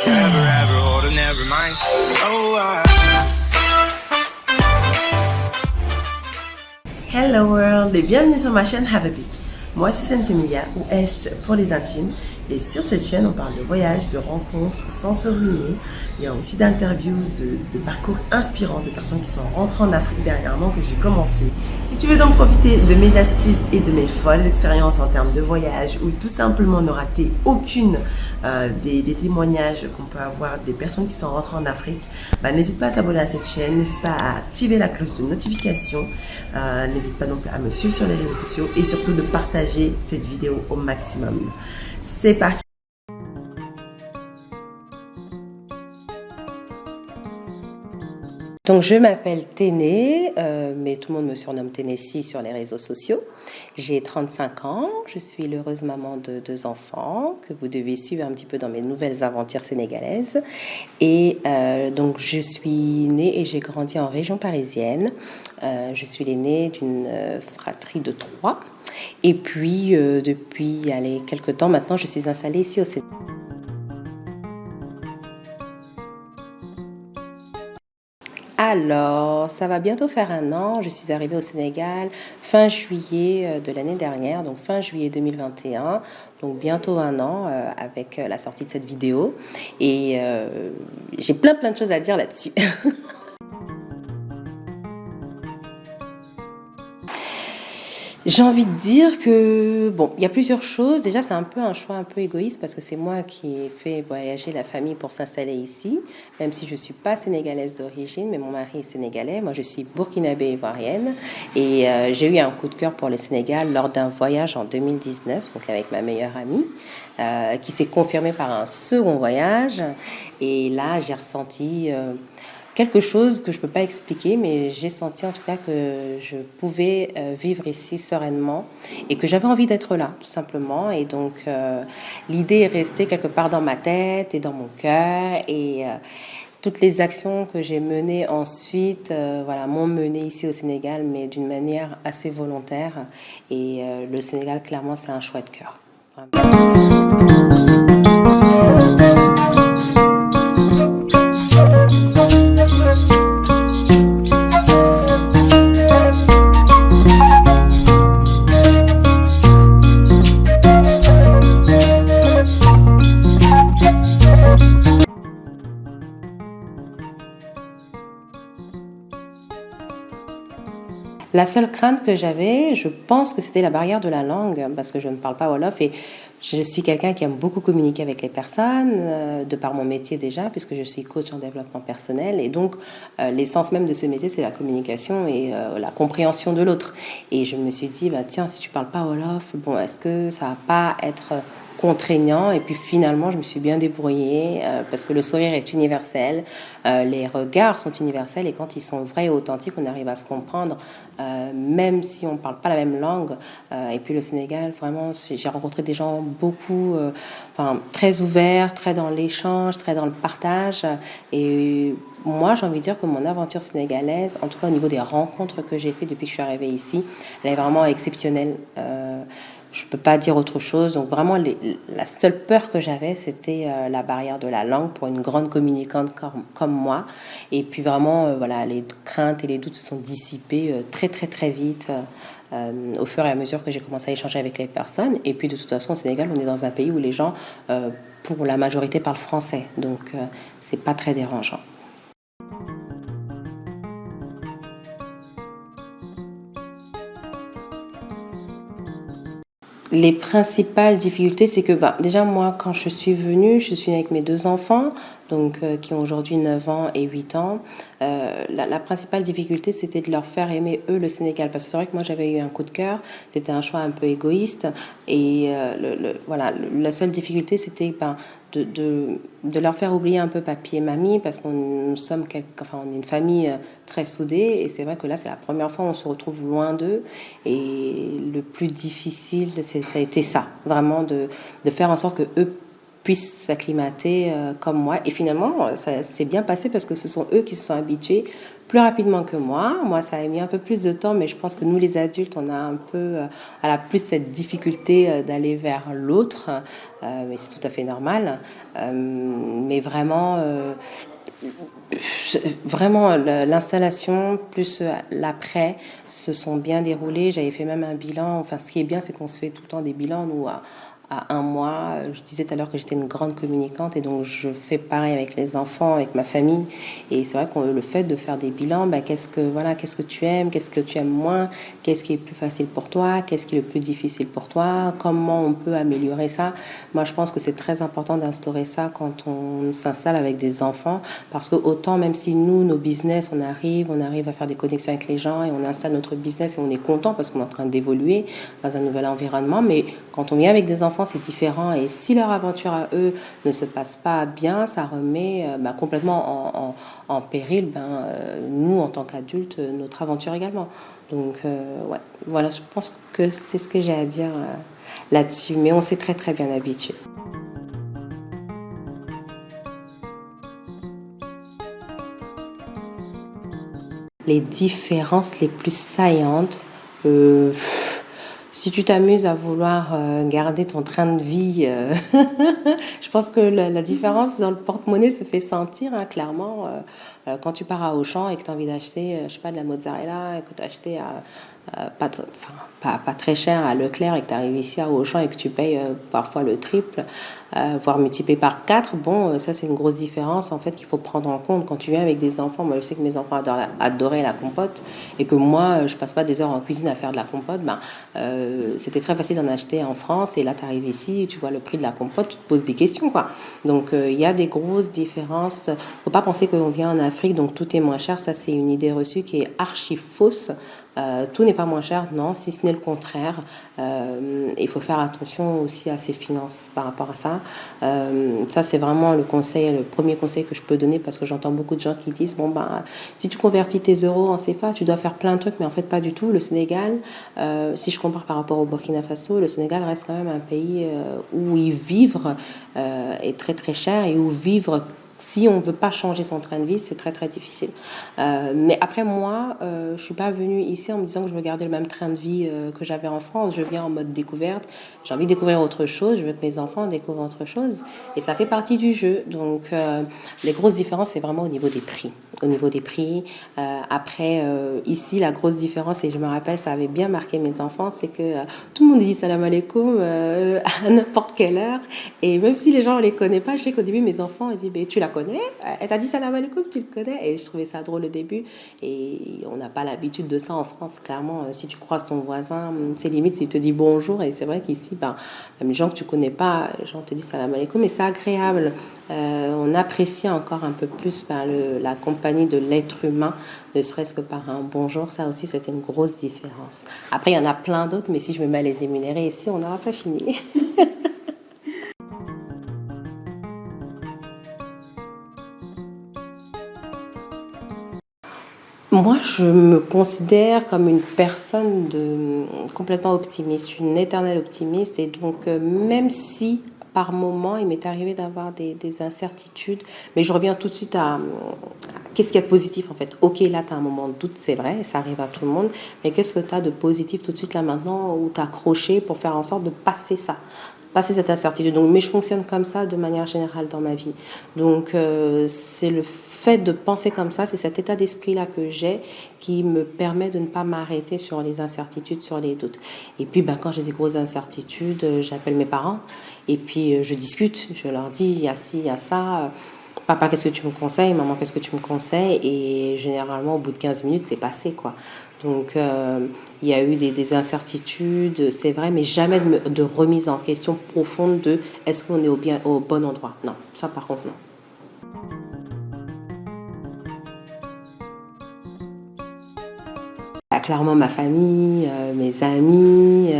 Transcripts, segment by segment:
forever, ever, hold on, never mind. Oh, Hello world et bienvenue sur ma chaîne Have a Peek. Moi c'est Sensemilia ou S pour les intimes et sur cette chaîne on parle de voyages, de rencontres sans se ruiner. Il y a aussi d'interviews, de parcours inspirants de personnes qui sont rentrées en Afrique dernièrement que j'ai commencé. Si tu veux donc profiter de mes astuces et de mes folles expériences en termes de voyage ou tout simplement ne rater aucune des témoignages qu'on peut avoir des personnes qui sont rentrées en Afrique, n'hésite pas à t'abonner à cette chaîne, n'hésite pas à activer la cloche de notification, n'hésite pas non plus à me suivre sur les réseaux sociaux et surtout de partager cette vidéo au maximum. C'est parti! Donc je m'appelle Téné, mais tout le monde me surnomme Ténécie sur les réseaux sociaux. J'ai 35 ans, je suis l'heureuse maman de 2 enfants que vous devez suivre un petit peu dans mes nouvelles aventures sénégalaises. Et donc je suis née et j'ai grandi en région parisienne. Je suis l'aînée d'une fratrie de 3. Et puis depuis quelques temps maintenant, je suis installée ici au Sénégal. Alors, ça va bientôt faire 1 an. Je suis arrivée au Sénégal fin juillet de l'année dernière, donc fin juillet 2021. Donc bientôt 1 an avec la sortie de cette vidéo. Et j'ai plein de choses à dire là-dessus. J'ai envie de dire que, bon, il y a plusieurs choses. Déjà, c'est un peu un choix un peu égoïste parce que c'est moi qui ai fait voyager la famille pour s'installer ici, même si je ne suis pas sénégalaise d'origine, mais mon mari est sénégalais. Moi, je suis burkinabé ivoirienne et j'ai eu un coup de cœur pour le Sénégal lors d'un voyage en 2019, donc avec ma meilleure amie, qui s'est confirmé par un second voyage. Et là, j'ai ressenti quelque chose que je ne peux pas expliquer, mais j'ai senti en tout cas que je pouvais vivre ici sereinement et que j'avais envie d'être là, tout simplement. Et donc, l'idée est restée quelque part dans ma tête et dans mon cœur. Et toutes les actions que j'ai menées ensuite m'ont menée ici au Sénégal, mais d'une manière assez volontaire. Et le Sénégal, clairement, c'est un choix de cœur. La seule crainte que j'avais, je pense que c'était la barrière de la langue, parce que je ne parle pas wolof et je suis quelqu'un qui aime beaucoup communiquer avec les personnes, de par mon métier déjà, puisque je suis coach en développement personnel. Et donc, l'essence même de ce métier, c'est la communication et la compréhension de l'autre. Et je me suis dit, tiens, si tu parles pas wolof, bon, est-ce que ça va pas être contraignant? Et puis finalement, je me suis bien débrouillée parce que le sourire est universel, les regards sont universels et quand ils sont vrais et authentiques, on arrive à se comprendre, même si on ne parle pas la même langue. Et puis le Sénégal, vraiment, j'ai rencontré des gens beaucoup, très ouverts, très dans l'échange, très dans le partage. Et moi, j'ai envie de dire que mon aventure sénégalaise, en tout cas au niveau des rencontres que j'ai faites depuis que je suis arrivée ici, elle est vraiment exceptionnelle. Je ne peux pas dire autre chose. Donc vraiment, la seule peur que j'avais, c'était la barrière de la langue pour une grande communicante comme moi. Et puis vraiment, les craintes et les doutes se sont dissipés très vite au fur et à mesure que j'ai commencé à échanger avec les personnes. Et puis de toute façon, au Sénégal, on est dans un pays où les gens, pour la majorité, parlent français. Donc, c'est pas très dérangeant. Les principales difficultés, c'est que déjà moi, quand je suis venue avec mes 2 enfants, donc qui ont aujourd'hui 9 ans et 8 ans. La principale difficulté, c'était de leur faire aimer, eux, le Sénégal. Parce que c'est vrai que moi, j'avais eu un coup de cœur. C'était un choix un peu égoïste. Et la seule difficulté, c'était de leur faire oublier un peu papy et mamie, parce qu'on on est une famille très soudée. Et c'est vrai que là, c'est la première fois où on se retrouve loin d'eux. Et le plus difficile, ça a été ça. Vraiment de faire en sorte que eux puissent s'acclimater comme moi. Et finalement, ça s'est bien passé parce que ce sont eux qui se sont habitués plus rapidement que moi. Moi, ça a mis un peu plus de temps, mais je pense que nous, les adultes, on a un peu, plus cette difficulté d'aller vers l'autre, mais c'est tout à fait normal. Mais vraiment, l'installation plus l'après se sont bien déroulés. J'avais fait même un bilan. Enfin, ce qui est bien, c'est qu'on se fait tout le temps des bilans, nous, à un mois. Je disais tout à l'heure que j'étais une grande communicante et donc je fais pareil avec les enfants, avec ma famille. Et c'est vrai que le fait de faire des bilans, qu'est-ce que tu aimes, qu'est-ce que tu aimes moins, qu'est-ce qui est plus facile pour toi, qu'est-ce qui est le plus difficile pour toi, comment on peut améliorer ça. Moi, je pense que c'est très important d'instaurer ça quand on s'installe avec des enfants parce que autant, même si nous, nos business, on arrive à faire des connexions avec les gens et on installe notre business et on est content parce qu'on est en train d'évoluer dans un nouvel environnement, mais quand on vient avec des enfants, c'est différent. Et si leur aventure à eux ne se passe pas bien, ça remet complètement en péril nous, en tant qu'adultes, notre aventure également. Donc, voilà, je pense que c'est ce que j'ai à dire là-dessus. Mais on s'est très, très bien habitués. Les différences les plus saillantes, si tu t'amuses à vouloir garder ton train de vie, je pense que la différence dans le porte-monnaie se fait sentir, clairement. Quand tu pars à Auchan et que tu as envie d'acheter, je sais pas, de la mozzarella, et que tu as acheté pas très cher à Leclerc et que tu arrives ici à Auchan et que tu payes parfois le triple, voire multiplié par 4, ça c'est une grosse différence en fait qu'il faut prendre en compte quand tu viens avec des enfants. Moi je sais que mes enfants adoraient la compote et que moi je passe pas des heures en cuisine à faire de la compote. C'était très facile d'en acheter en France et là tu arrives ici, tu vois le prix de la compote, tu te poses des questions quoi. Donc il y a des grosses différences. Faut pas penser qu'on vient en Afrique donc tout est moins cher, ça c'est une idée reçue qui est archi fausse. Tout n'est pas moins cher, non, si ce n'est le contraire. Il faut faire attention aussi à ses finances par rapport à ça. Ça, c'est vraiment le premier conseil que je peux donner parce que j'entends beaucoup de gens qui disent si tu convertis tes euros en CFA, tu dois faire plein de trucs, mais en fait, pas du tout. Le Sénégal, si je compare par rapport au Burkina Faso, le Sénégal reste quand même un pays où y vivre est très très cher et où vivre. Si on ne veut pas changer son train de vie, c'est très très difficile. Mais après moi, je ne suis pas venue ici en me disant que je veux garder le même train de vie que j'avais en France. Je viens en mode découverte. J'ai envie de découvrir autre chose. Je veux que mes enfants découvrent autre chose. Et ça fait partie du jeu. Donc les grosses différences, c'est vraiment au niveau des prix. Ici, la grosse différence, et je me rappelle, ça avait bien marqué mes enfants, c'est que tout le monde dit salam alaikum à n'importe quelle heure. Et même si les gens ne les connaissent pas, je sais qu'au début, mes enfants, ils disent tu la connais? Elle t'a dit salam alaikum, tu le connais? Et je trouvais ça drôle au début. Et on n'a pas l'habitude de ça en France. Clairement, si tu croises ton voisin, c'est limite s'il te dit bonjour. Et c'est vrai qu'ici, même les gens que tu connais pas, les gens te disent salam alaikum. Mais c'est agréable. On apprécie encore un peu plus la compagnie de l'être humain, ne serait-ce que par un bonjour. Ça aussi, c'était une grosse différence. Après, il y en a plein d'autres, mais si je me mets à les énumérer ici, on n'aura pas fini. Moi, je me considère comme une personne complètement optimiste, une éternelle optimiste. Et donc, même si par moment, il m'est arrivé d'avoir des incertitudes, mais je reviens tout de suite à qu'est-ce qu'il y a de positif en fait. Ok, là, tu as un moment de doute, c'est vrai, ça arrive à tout le monde, mais qu'est-ce que tu as de positif tout de suite là maintenant où tu as accroché pour faire en sorte de passer cette incertitude. Donc, mais je fonctionne comme ça de manière générale dans ma vie. Donc, c'est le fait de penser comme ça, c'est cet état d'esprit-là que j'ai qui me permet de ne pas m'arrêter sur les incertitudes, sur les doutes. Et puis, quand j'ai des grosses incertitudes, j'appelle mes parents et puis je discute. Je leur dis, il y a ci, il y a ça. Papa, qu'est-ce que tu me conseilles? Maman, qu'est-ce que tu me conseilles? Et généralement, au bout de 15 minutes, c'est passé, quoi. Donc, il y a eu des incertitudes, c'est vrai, mais jamais de remise en question profonde de est-ce qu'on est au bon endroit? Non, ça par contre, non. Clairement, ma famille, mes amis,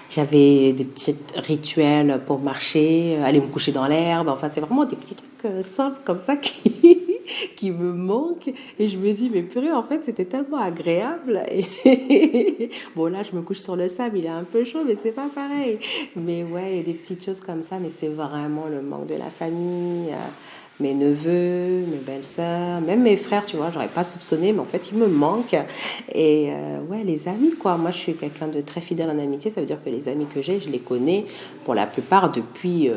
j'avais des petits rituels pour marcher, aller me coucher dans l'herbe. Enfin, c'est vraiment des petits trucs simples comme ça qui me manque. Et je me dis, mais purée, en fait, c'était tellement agréable. Et bon, là, je me couche sur le sable, il est un peu chaud, mais c'est pas pareil. Mais ouais, il y a des petites choses comme ça, mais c'est vraiment le manque de la famille. Mes neveux, mes belles-sœurs, même mes frères, tu vois, j'aurais pas soupçonné, mais en fait, ils me manquent. Et ouais, les amis, quoi. Moi, je suis quelqu'un de très fidèle en amitié. Ça veut dire que les amis que j'ai, je les connais pour la plupart depuis.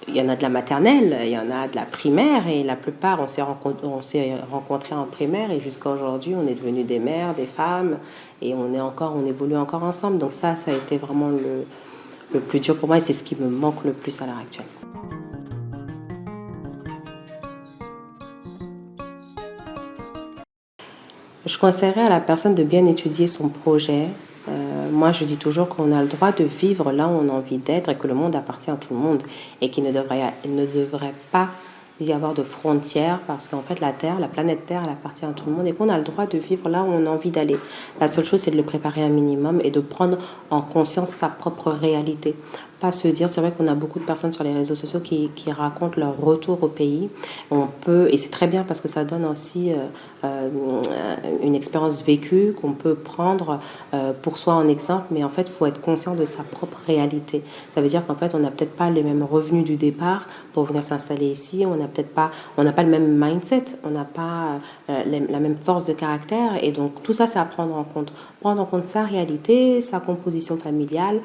Il y en a de la maternelle, il y en a de la primaire, et la plupart, on s'est rencontrés en primaire, et jusqu'à aujourd'hui, on est devenus des mères, des femmes, et on évolue encore ensemble. Donc ça a été vraiment le plus dur pour moi, et c'est ce qui me manque le plus à l'heure actuelle. Je conseillerais à la personne de bien étudier son projet. Moi, je dis toujours qu'on a le droit de vivre là où on a envie d'être et que le monde appartient à tout le monde et qu'il ne devrait pas y avoir de frontières parce qu'en fait, la planète Terre, elle appartient à tout le monde et qu'on a le droit de vivre là où on a envie d'aller. La seule chose, c'est de le préparer un minimum et de prendre en conscience sa propre réalité. Pas se dire, c'est vrai qu'on a beaucoup de personnes sur les réseaux sociaux qui racontent leur retour au pays. Et c'est très bien parce que ça donne aussi une expérience vécue qu'on peut prendre pour soi en exemple, mais en fait, il faut être conscient de sa propre réalité. Ça veut dire qu'en fait, on n'a peut-être pas les mêmes revenus du départ pour venir s'installer ici, on n'a pas le même mindset, on n'a pas la même force de caractère, et donc tout ça, c'est à prendre en compte. Prendre en compte sa réalité, sa composition familiale,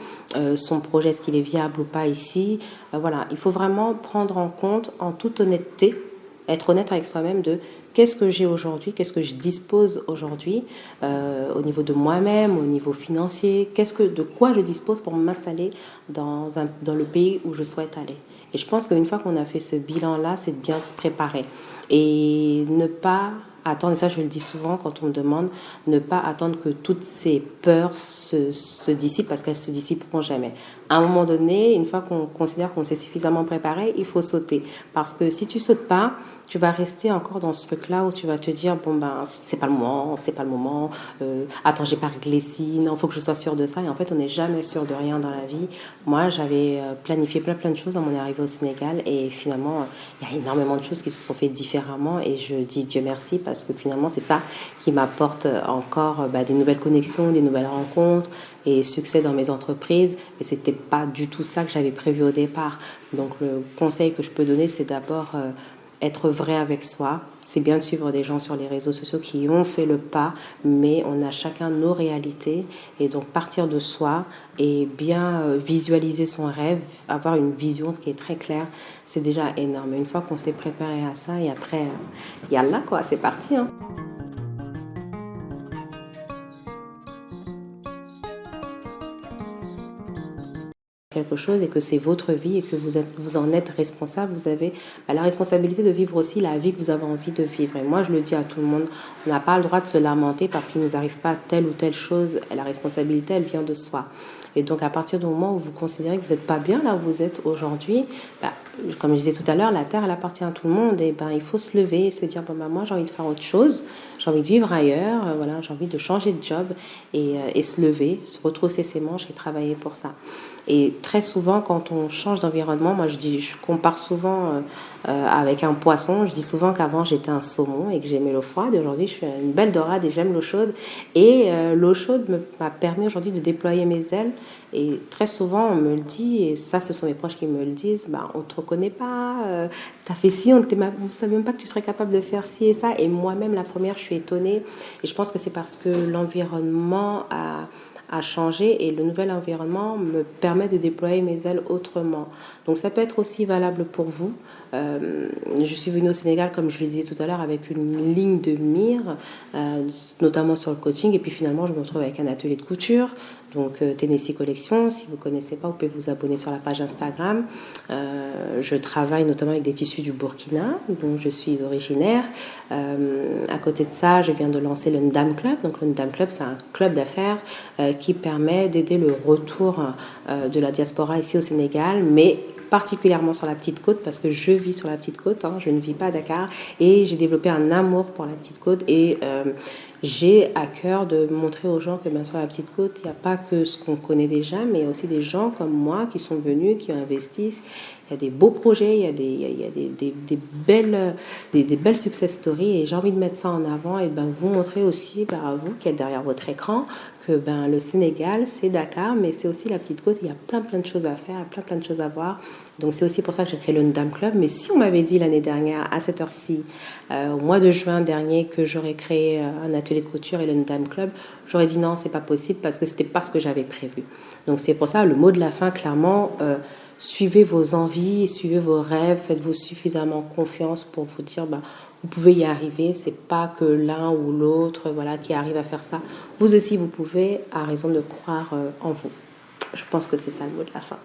son projet, est-ce qu'il est viable ou pas ici. Voilà, il faut vraiment prendre en compte en toute honnêteté, être honnête avec soi-même de qu'est-ce que j'ai aujourd'hui, qu'est-ce que je dispose aujourd'hui au niveau de moi-même, au niveau financier, de quoi je dispose pour m'installer dans le pays où je souhaite aller. Et je pense qu'une fois qu'on a fait ce bilan-là, c'est de bien se préparer et ne pas attendre, et ça je le dis souvent quand on me demande, ne pas attendre que toutes ces peurs se dissipent parce qu'elles se dissiperont jamais. À un moment donné, une fois qu'on considère qu'on s'est suffisamment préparé, il faut sauter. Parce que si tu sautes pas, tu vas rester encore dans ce truc-là où tu vas te dire, bon ben, c'est pas le moment, attends, j'ai pas réglé ci, non, faut que je sois sûre de ça. Et en fait, on n'est jamais sûr de rien dans la vie. Moi, j'avais planifié plein de choses à mon arrivée au Sénégal et finalement, il y a énormément de choses qui se sont faites différemment et je dis Dieu merci parce que finalement, c'est ça qui m'apporte encore des nouvelles connexions, des nouvelles rencontres et succès dans mes entreprises. Mais c'était pas du tout ça que j'avais prévu au départ. Donc, le conseil que je peux donner, c'est d'abord être vrai avec soi. C'est bien de suivre des gens sur les réseaux sociaux qui ont fait le pas, mais on a chacun nos réalités et donc partir de soi et bien visualiser son rêve, avoir une vision qui est très claire, c'est déjà énorme. Une fois qu'on s'est préparé à ça et après, yallah quoi, c'est parti hein. Quelque chose et que c'est votre vie et que vous en êtes responsable, vous avez la responsabilité de vivre aussi la vie que vous avez envie de vivre. Et moi, je le dis à tout le monde, on n'a pas le droit de se lamenter parce qu'il ne nous arrive pas telle ou telle chose. La responsabilité, elle vient de soi. Et donc, à partir du moment où vous considérez que vous n'êtes pas bien là où vous êtes aujourd'hui, comme je disais tout à l'heure, la terre, elle appartient à tout le monde. Et il faut se lever et se dire, moi, j'ai envie de faire autre chose. J'ai envie de vivre ailleurs. Voilà, j'ai envie de changer de job et se lever, se retrousser ses manches et travailler pour ça. Et très souvent, quand on change d'environnement, moi, je compare souvent avec un poisson. Je dis souvent qu'avant, j'étais un saumon et que j'aimais l'eau froide. Et aujourd'hui, je suis une belle dorade et j'aime l'eau chaude. Et l'eau chaude m'a permis aujourd'hui de déployer mes ailes. Et très souvent, on me le dit, et ça, ce sont mes proches qui me le disent, on ne te reconnaît pas, t'as fait ci, on ne savait même pas que tu serais capable de faire ci et ça. Et moi-même, la première, je suis étonnée. Et je pense que c'est parce que l'environnement a changé et le nouvel environnement me permet de déployer mes ailes autrement. Donc ça peut être aussi valable pour vous. Je suis venue au Sénégal, comme je le disais tout à l'heure, avec une ligne de mire, notamment sur le coaching. Et puis finalement, je me retrouve avec un atelier de couture. Donc Tennessee Collection, si vous ne connaissez pas, vous pouvez vous abonner sur la page Instagram. Je travaille notamment avec des tissus du Burkina, dont je suis originaire. À côté de ça, je viens de lancer le Ndam Club. Donc le Ndam Club, c'est un club d'affaires qui permet d'aider le retour de la diaspora ici au Sénégal, mais particulièrement sur la Petite Côte, parce que je vis sur la Petite Côte, je ne vis pas à Dakar, et j'ai développé un amour pour la Petite Côte, et j'ai à cœur de montrer aux gens que sur la Petite Côte, il n'y a pas que ce qu'on connaît déjà, mais il y a aussi des gens comme moi qui sont venus, qui investissent. Il y a des beaux projets, il y a des belles success stories, et j'ai envie de mettre ça en avant et vous montrer aussi, à vous qui êtes derrière votre écran, que le Sénégal, c'est Dakar, mais c'est aussi la Petite Côte. Il y a plein de choses à faire, plein de choses à voir. Donc c'est aussi pour ça que j'ai créé le Ndam Club. Mais si on m'avait dit l'année dernière, à cette heure-ci, au mois de juin dernier, que j'aurais créé un atelier de couture et le Ndam Club, j'aurais dit non, c'est pas possible, parce que c'était pas ce que j'avais prévu. Donc c'est pour ça, le mot de la fin, clairement, suivez vos envies, suivez vos rêves, faites-vous suffisamment confiance pour vous dire vous pouvez y arriver. C'est pas que l'un ou l'autre qui arrive à faire ça. Vous aussi, vous pouvez, à raison de croire en vous. Je pense que c'est ça le mot de la fin.